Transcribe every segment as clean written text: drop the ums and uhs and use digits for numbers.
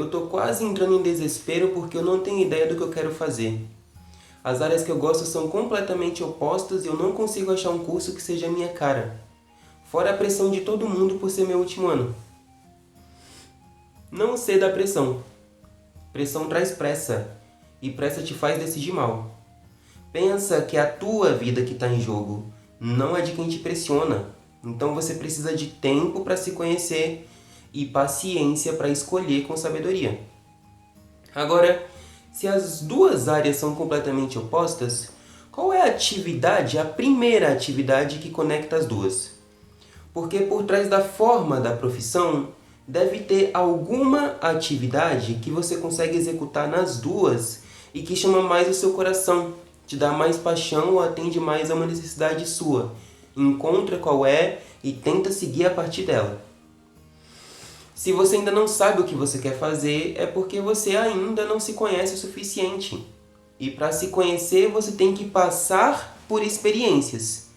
Eu tô quase entrando em desespero porque eu não tenho ideia do que eu quero fazer. As áreas que eu gosto são completamente opostas e eu não consigo achar um curso que seja a minha cara. Fora a pressão de todo mundo por ser meu último ano. Não ceda à pressão. Pressão traz pressa, e pressa te faz decidir mal. Pensa que é a tua vida que está em jogo, não é de quem te pressiona. Então você precisa de tempo para se conhecer e paciência para escolher com sabedoria. Agora, se as duas áreas são completamente opostas, qual é a primeira atividade que conecta as duas? Porque por trás da forma da profissão, deve ter alguma atividade que você consegue executar nas duas e que chama mais o seu coração, te dá mais paixão ou atende mais a uma necessidade sua. Encontra qual é e tenta seguir a partir dela. Se você ainda não sabe o que você quer fazer, é porque você ainda não se conhece o suficiente. E para se conhecer, você tem que passar por experiências.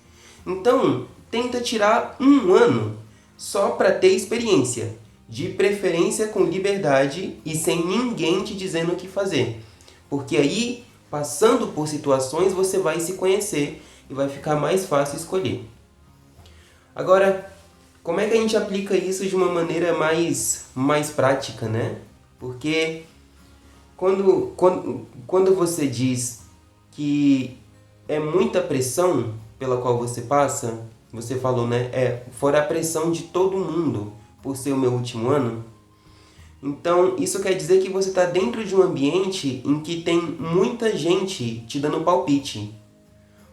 Então, tenta tirar um ano só para ter experiência. De preferência com liberdade e sem ninguém te dizendo o que fazer. Porque aí, passando por situações, você vai se conhecer e vai ficar mais fácil escolher. Agora, como é que a gente aplica isso de uma maneira mais prática, né? Porque quando você diz que é muita pressão pela qual você passa, você falou, né? Fora a pressão de todo mundo por ser o meu último ano. Então, isso quer dizer que você está dentro de um ambiente em que tem muita gente te dando palpite.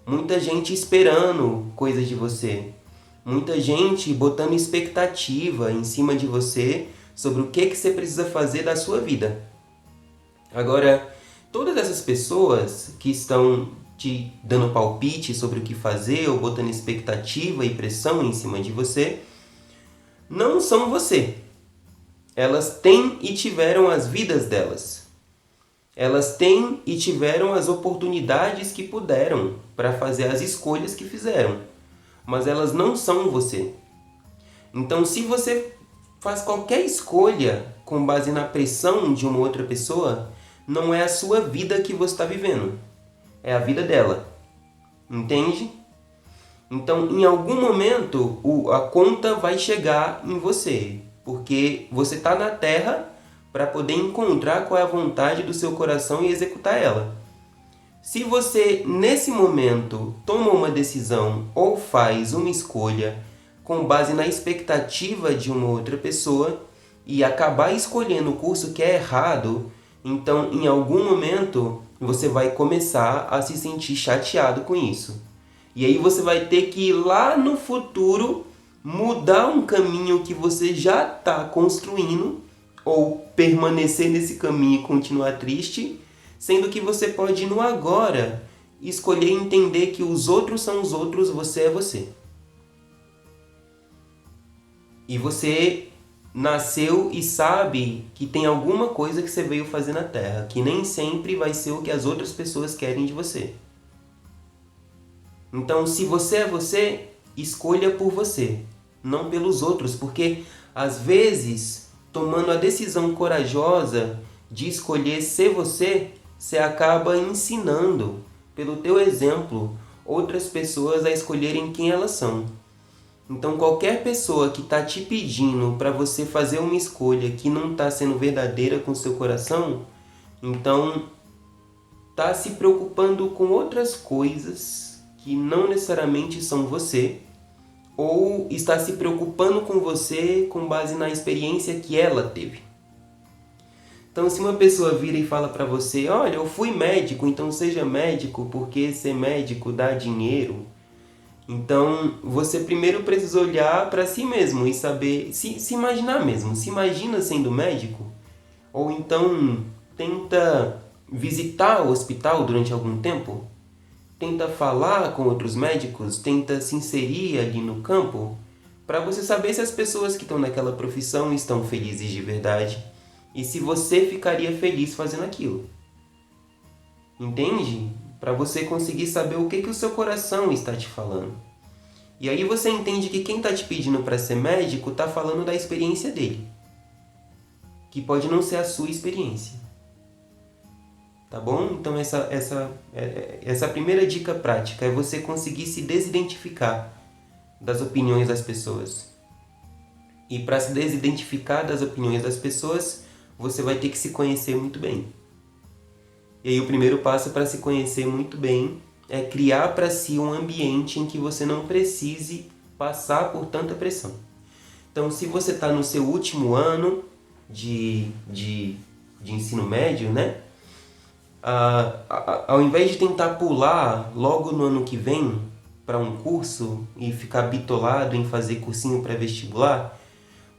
Muita gente esperando coisas de você. Muita gente botando expectativa em cima de você sobre o que você precisa fazer da sua vida. Agora, todas essas pessoas que estão te dando palpite sobre o que fazer ou botando expectativa e pressão em cima de você, não são você. Elas têm e tiveram as vidas delas. Elas têm e tiveram as oportunidades que puderam para fazer as escolhas que fizeram. Mas elas não são você. Então, se você faz qualquer escolha com base na pressão de uma outra pessoa, não é a sua vida que você está vivendo. É a vida dela. Entende? Então, em algum momento, a conta vai chegar em você. Porque você está na Terra para poder encontrar qual é a vontade do seu coração e executar ela. Se você, nesse momento, toma uma decisão ou faz uma escolha com base na expectativa de uma outra pessoa e acabar escolhendo o curso que é errado, então, em algum momento, você vai começar a se sentir chateado com isso. E aí você vai ter que ir lá no futuro mudar um caminho que você já está construindo ou permanecer nesse caminho e continuar triste, sendo que você pode ir no agora e escolher entender que os outros são os outros, você é você. E você nasceu e sabe que tem alguma coisa que você veio fazer na Terra, que nem sempre vai ser o que as outras pessoas querem de você. Então, se você é você, escolha por você, não pelos outros, porque às vezes, tomando a decisão corajosa de escolher ser você, você acaba ensinando, pelo teu exemplo, outras pessoas a escolherem quem elas são. Então, qualquer pessoa que está te pedindo para você fazer uma escolha que não está sendo verdadeira com o seu coração, então está se preocupando com outras coisas que não necessariamente são você, ou está se preocupando com você com base na experiência que ela teve. Então, se uma pessoa vira e fala para você, olha, eu fui médico, então seja médico, porque ser médico dá dinheiro. Então, você primeiro precisa olhar para si mesmo e saber, se imaginar mesmo. Se imagina sendo médico? Ou então, tenta visitar o hospital durante algum tempo? Tenta falar com outros médicos? Tenta se inserir ali no campo? Para você saber se as pessoas que estão naquela profissão estão felizes de verdade. E se você ficaria feliz fazendo aquilo. Entende? Para você conseguir saber o que o seu coração está te falando. E aí você entende que quem está te pedindo para ser médico está falando da experiência dele. que pode não ser a sua experiência. Tá bom? Então essa a primeira dica prática, é você conseguir se desidentificar das opiniões das pessoas. E para se desidentificar das opiniões das pessoas, você vai ter que se conhecer muito bem. E aí o primeiro passo para se conhecer muito bem é criar para si um ambiente em que você não precise passar por tanta pressão. Então, se você está no seu último ano de ensino médio, né? Ao invés de tentar pular logo no ano que vem para um curso e ficar bitolado em fazer cursinho pré-vestibular,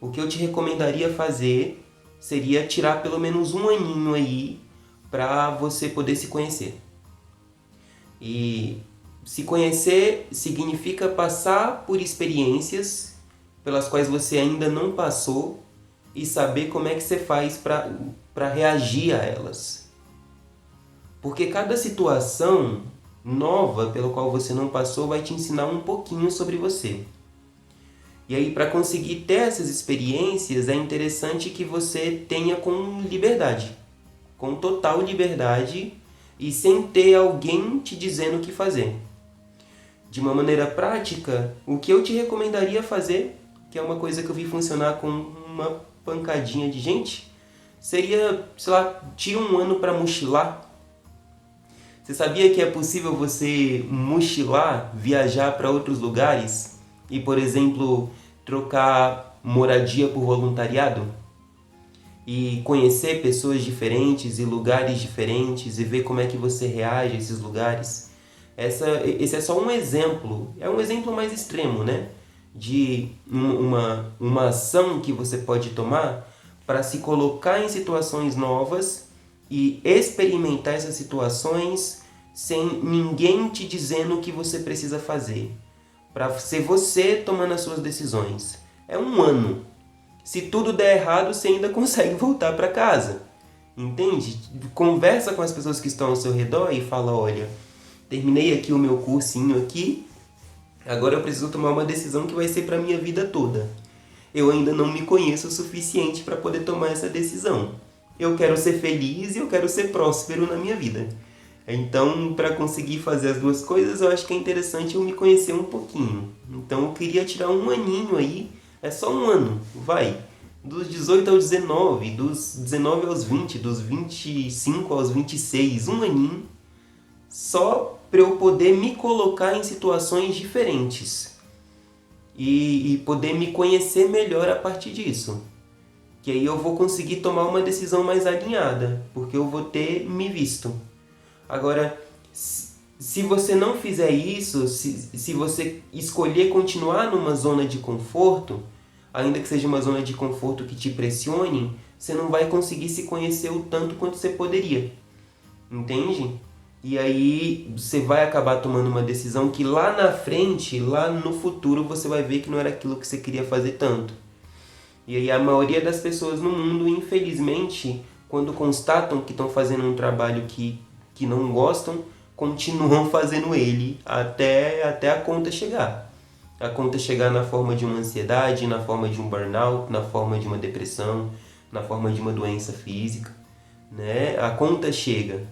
o que eu te recomendaria fazer seria tirar pelo menos um aninho aí para você poder se conhecer. E se conhecer significa passar por experiências pelas quais você ainda não passou e saber como é que você faz para reagir a elas. Porque cada situação nova pela qual você não passou vai te ensinar um pouquinho sobre você. E aí, para conseguir ter essas experiências, é interessante que você tenha com liberdade, com total liberdade e sem ter alguém te dizendo o que fazer. De uma maneira prática, o que eu te recomendaria fazer, que é uma coisa que eu vi funcionar com uma pancadinha de gente, seria, sei lá, tira um ano para mochilar. Você sabia que é possível você mochilar, viajar para outros lugares e, por exemplo, trocar moradia por voluntariado? E conhecer pessoas diferentes e lugares diferentes e ver como é que você reage a esses lugares. Esse é só um exemplo, é um exemplo mais extremo, né? De uma ação que você pode tomar para se colocar em situações novas e experimentar essas situações sem ninguém te dizendo o que você precisa fazer. Para ser você tomando as suas decisões. É um ano. Se tudo der errado, você ainda consegue voltar para casa. Entende? Conversa com as pessoas que estão ao seu redor e fala, olha, terminei aqui o meu cursinho aqui, agora eu preciso tomar uma decisão que vai ser para a minha vida toda. Eu ainda não me conheço o suficiente para poder tomar essa decisão. Eu quero ser feliz e eu quero ser próspero na minha vida. Então, para conseguir fazer as duas coisas, eu acho que é interessante eu me conhecer um pouquinho. Então, eu queria tirar um aninho aí, é só um ano, vai. Dos 18 aos 19, dos 19 aos 20, dos 25 aos 26, um aninho, só para eu poder me colocar em situações diferentes e poder me conhecer melhor a partir disso. Que aí eu vou conseguir tomar uma decisão mais alinhada, porque eu vou ter me visto. Agora, se você não fizer isso, se você escolher continuar numa zona de conforto, ainda que seja uma zona de conforto que te pressione, você não vai conseguir se conhecer o tanto quanto você poderia. Entende? E aí você vai acabar tomando uma decisão que lá na frente, lá no futuro, você vai ver que não era aquilo que você queria fazer tanto. E aí a maioria das pessoas no mundo, infelizmente, quando constatam que estão fazendo um trabalho que não gostam, continuam fazendo ele até a conta chegar. A conta chegar na forma de uma ansiedade, na forma de um burnout, na forma de uma depressão, na forma de uma doença física, né? A conta chega.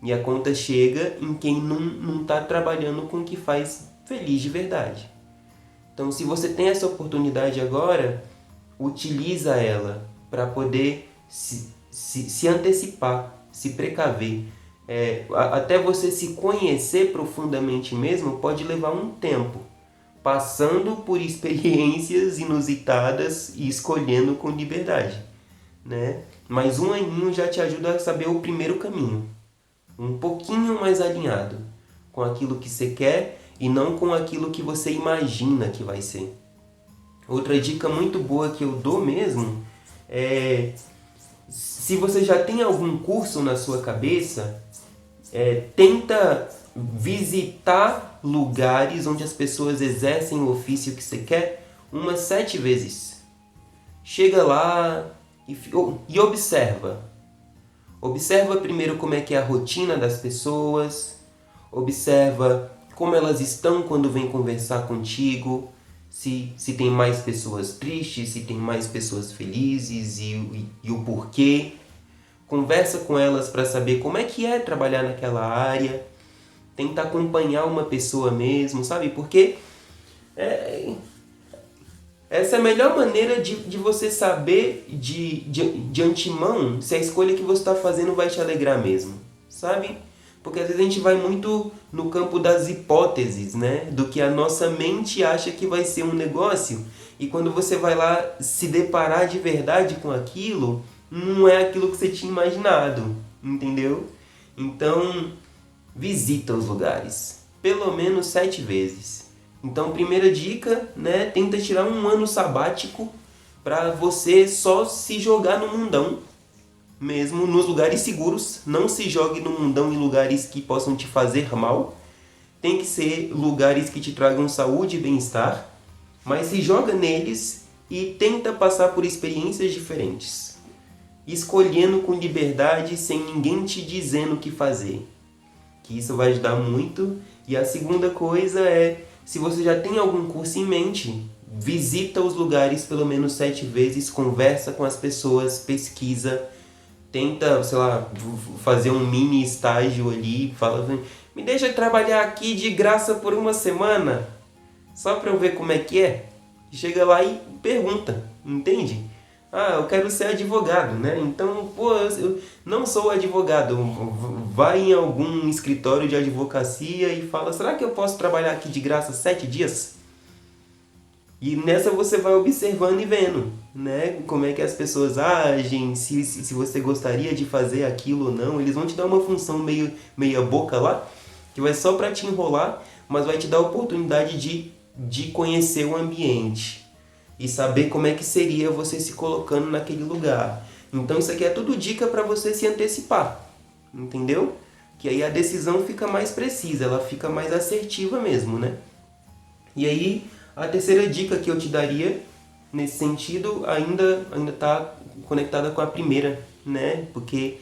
E a conta chega em quem não está trabalhando com o que faz feliz de verdade. Então, se você tem essa oportunidade agora, utiliza ela para poder se antecipar, se precaver. Até você se conhecer profundamente mesmo pode levar um tempo, passando por experiências inusitadas e escolhendo com liberdade, né? Mas um aninho já te ajuda a saber o primeiro caminho, um pouquinho mais alinhado com aquilo que você quer e não com aquilo que você imagina que vai ser. Outra dica muito boa que eu dou mesmo é, se você já tem algum curso na sua cabeça, tenta visitar lugares onde as pessoas exercem o ofício que você quer umas 7 vezes. Chega lá e observa. Observa primeiro como é que é a rotina das pessoas, observa como elas estão quando vêm conversar contigo, se tem mais pessoas tristes, se tem mais pessoas felizes e o porquê. Conversa com elas para saber como é que é trabalhar naquela área. Tenta acompanhar uma pessoa mesmo, sabe? Porque essa é a melhor maneira de você saber de antemão se a escolha que você está fazendo vai te alegrar mesmo, sabe? Porque às vezes a gente vai muito no campo das hipóteses, né? Do que a nossa mente acha que vai ser um negócio. E quando você vai lá se deparar de verdade com aquilo, não é aquilo que você tinha imaginado, entendeu? Então, visita os lugares, pelo menos 7 vezes. Então, primeira dica, né? Tenta tirar um ano sabático para você só se jogar no mundão, mesmo nos lugares seguros. Não se jogue no mundão em lugares que possam te fazer mal. Tem que ser lugares que te tragam saúde e bem-estar, mas se joga neles e tenta passar por experiências diferentes, escolhendo com liberdade, sem ninguém te dizendo o que fazer, que isso vai ajudar muito. E a segunda coisa é, se você já tem algum curso em mente, visita os lugares pelo menos 7 vezes, conversa com as pessoas, pesquisa, tenta, sei lá, fazer um mini estágio ali, fala, me deixa trabalhar aqui de graça por uma semana, só para eu ver como é que é. Chega lá e pergunta, entende? Ah, eu quero ser advogado, né? Então, pô, eu não sou advogado. Vai em algum escritório de advocacia e fala, será que eu posso trabalhar aqui de graça 7 dias? E nessa você vai observando e vendo, né? Como é que as pessoas agem, se você gostaria de fazer aquilo ou não. Eles vão te dar uma função meia boca lá, que vai só para te enrolar, mas vai te dar a oportunidade de conhecer o ambiente e saber como é que seria você se colocando naquele lugar. Então isso aqui é tudo dica para você se antecipar, entendeu? Que aí a decisão fica mais precisa, ela fica mais assertiva mesmo, né? E aí a terceira dica que eu te daria nesse sentido ainda está conectada com a primeira, né? Porque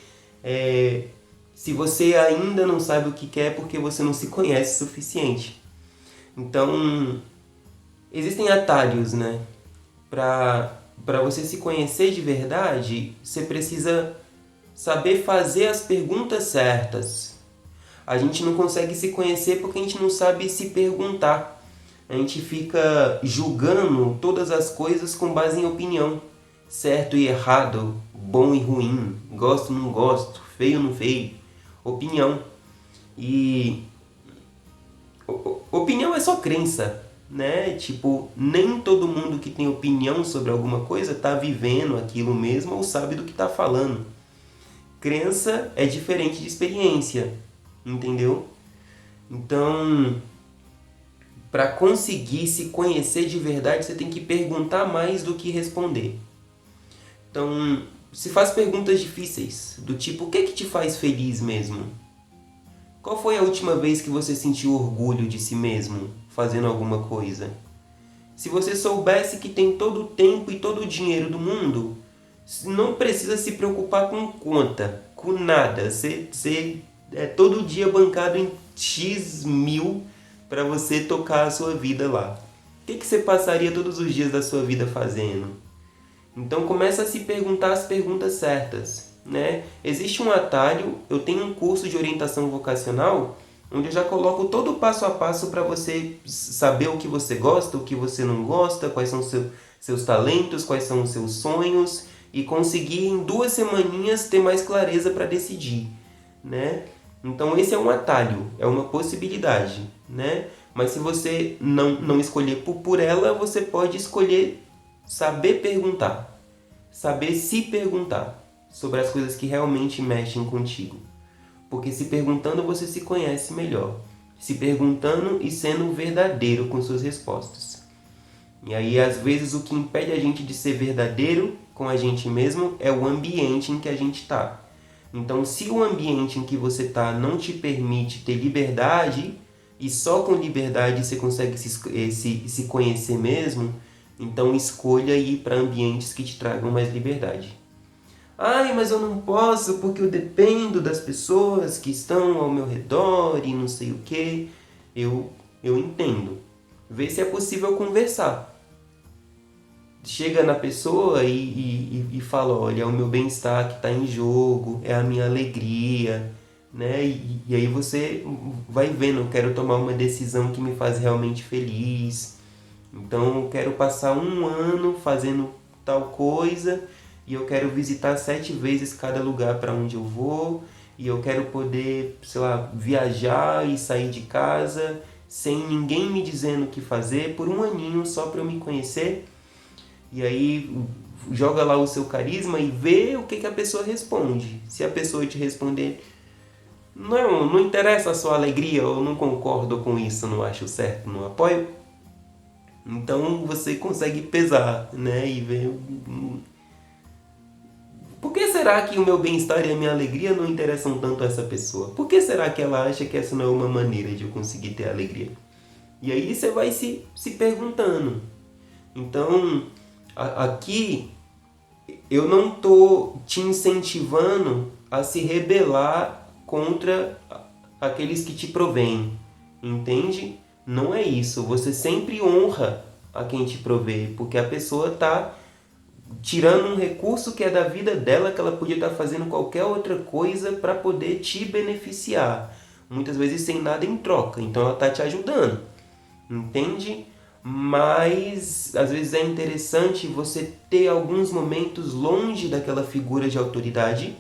se você ainda não sabe o que quer, é porque você não se conhece o suficiente. Então, existem atalhos, né? Para você se conhecer de verdade, você precisa saber fazer as perguntas certas. A gente não consegue se conhecer porque a gente não sabe se perguntar. A gente fica julgando todas as coisas com base em opinião. Certo e errado, bom e ruim, gosto não gosto, feio não feio. Opinião. E opinião é só crença, né? Tipo, nem todo mundo que tem opinião sobre alguma coisa está vivendo aquilo mesmo ou sabe do que está falando. Crença é diferente de experiência, entendeu? Então, para conseguir se conhecer de verdade, você tem que perguntar mais do que responder. Então, se faz perguntas difíceis, do tipo, o que te faz feliz mesmo? Qual foi a última vez que você sentiu orgulho de si mesmo, fazendo alguma coisa? Se você soubesse que tem todo o tempo e todo o dinheiro do mundo, não precisa se preocupar com conta, com nada. Você é todo dia bancado em X mil para você tocar a sua vida lá. O que você passaria todos os dias da sua vida fazendo? Então começa a se perguntar as perguntas certas, né? Existe um atalho, eu tenho um curso de orientação vocacional, onde eu já coloco todo o passo a passo para você saber o que você gosta, o que você não gosta, quais são seus talentos, quais são os seus sonhos, e conseguir em 2 semaninhas ter mais clareza para decidir, né? Então esse é um atalho, é uma possibilidade, né? Mas se você não escolher por ela, você pode escolher saber perguntar, saber se perguntar sobre as coisas que realmente mexem contigo. Porque se perguntando você se conhece melhor, se perguntando e sendo verdadeiro com suas respostas. E aí às vezes o que impede a gente de ser verdadeiro com a gente mesmo é o ambiente em que a gente está. Então se o ambiente em que você está não te permite ter liberdade, e só com liberdade você consegue se conhecer mesmo, então escolha ir para ambientes que te tragam mais liberdade. Ai, mas eu não posso porque eu dependo das pessoas que estão ao meu redor e não sei o que. Eu entendo. vê se é possível conversar. Chega na pessoa e fala, olha, é o meu bem-estar que está em jogo, é a minha alegria, né? E aí você vai vendo, eu quero tomar uma decisão que me faz realmente feliz. Então eu quero passar um ano fazendo tal coisa e eu quero visitar 7 vezes cada lugar para onde eu vou e eu quero poder, sei lá, viajar e sair de casa sem ninguém me dizendo o que fazer por um aninho só para eu me conhecer. E aí joga lá o seu carisma e vê o que a pessoa responde. Se a pessoa te responder, não interessa a sua alegria, eu não concordo com isso, não acho certo, não apoio. Então você consegue pesar, né? E ver por que será que o meu bem-estar e a minha alegria não interessam tanto a essa pessoa? Por que será que ela acha que essa não é uma maneira de eu conseguir ter alegria? E aí você vai se perguntando. Então, aqui eu não estou te incentivando a se rebelar contra aqueles que te provêm, entende? Não é isso. Você sempre honra a quem te provê, porque a pessoa está tirando um recurso que é da vida dela, que ela podia estar fazendo qualquer outra coisa para poder te beneficiar. Muitas vezes sem nada em troca. Então ela está te ajudando, entende? Mas às vezes é interessante você ter alguns momentos longe daquela figura de autoridade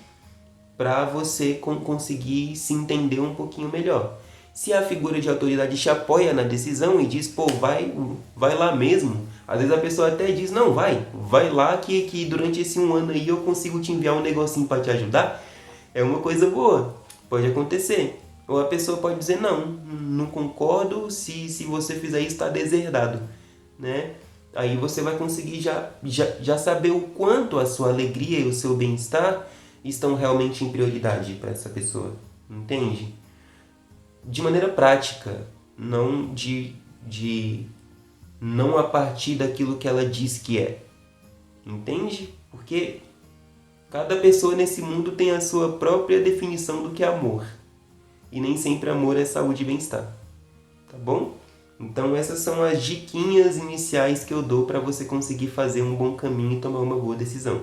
para você conseguir se entender um pouquinho melhor. Se a figura de autoridade te apoia na decisão e diz, pô, vai lá mesmo. Às vezes a pessoa até diz, não, vai lá que durante esse um ano aí eu consigo te enviar um negocinho para te ajudar. É uma coisa boa, pode acontecer. Ou a pessoa pode dizer, não concordo, se você fizer isso está deserdado, né? Aí você vai conseguir já saber o quanto a sua alegria e o seu bem-estar estão realmente em prioridade para essa pessoa, entende? De maneira prática, não não a partir daquilo que ela diz que é, entende? Porque cada pessoa nesse mundo tem a sua própria definição do que é amor. E nem sempre amor é saúde e bem-estar. Tá bom? Então essas são as diquinhas iniciais que eu dou para você conseguir fazer um bom caminho e tomar uma boa decisão.